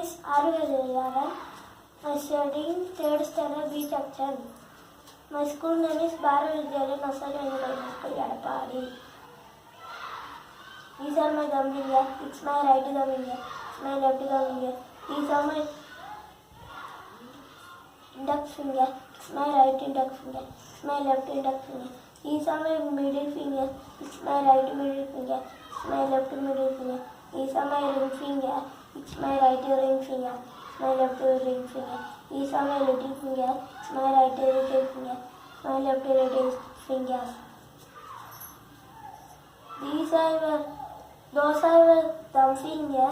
is Arvidaran. I am studying 3rd standard B section. My school name is Bharat Vidyalaya Nursery and Primary School, Yadapadi. These are my thumb finger. It's my right thumb finger. It's my left thumb finger. These are my index finger. It's my right index finger. It's my left index finger. These are my middle finger. It's my right middle finger. It's my left middle finger. These are my ring finger. It's my right ring finger. It's my left ring finger. These are my little finger. It's my right little finger. It's my left little finger. Those are my thumb finger.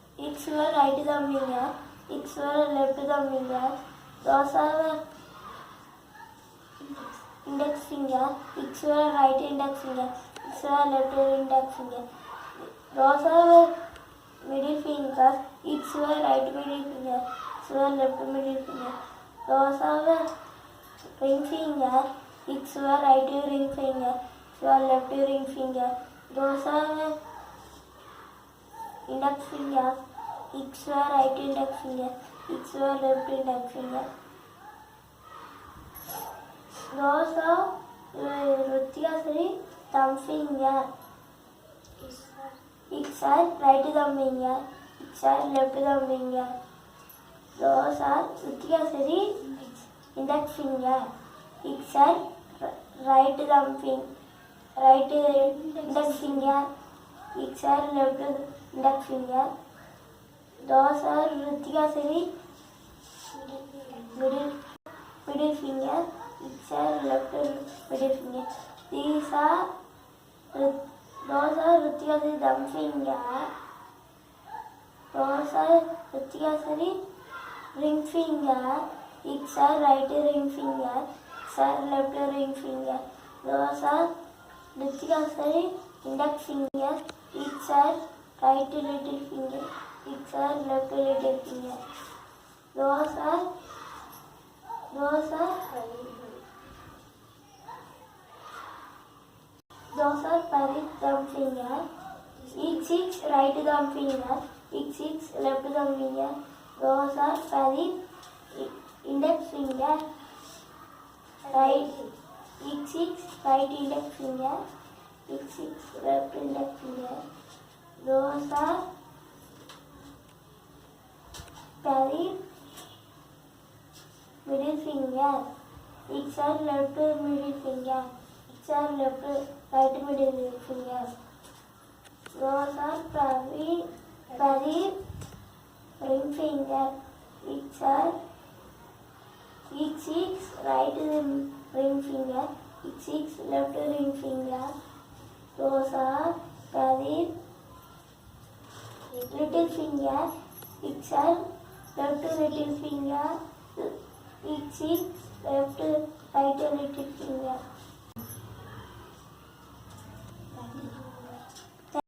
It's your right thumb finger. It's your left thumb finger. Those are my index finger. It's your right index finger. It's your left index finger. Those are my middle fingers. It's your right middle finger. It's your left middle finger. Those are my ring finger. It's your right ring finger. It's your left ring finger. Those are my index finger. It's your right index finger. It's your left index finger. Those are Ruthikasri thumb finger. It's our right thumb finger. It's our left thumb finger. Those are Ruthikasri index finger. It's our right thumb finger. Right index finger. It's our left index finger. Those are Ruthikasri middle finger. It's our left middle finger. Those are Ruthikasri thumb finger. Those are Ruthikasri ring finger. It's our right ring finger. It's our left ring finger. Those are Ruthikasri index finger. It's our right little finger. It's our left little finger. Those are Parit thumb finger. It's right thumb finger. It's left thumb finger. Those are Parit index finger. It's right index finger. It's left index finger. Those are Parit middle finger. It's our left middle finger. It's our right middle finger. Those are Parit ring finger. It's right ring finger. It's left ring finger. Those are Parit little finger. It's our left little finger. It's left right little finger.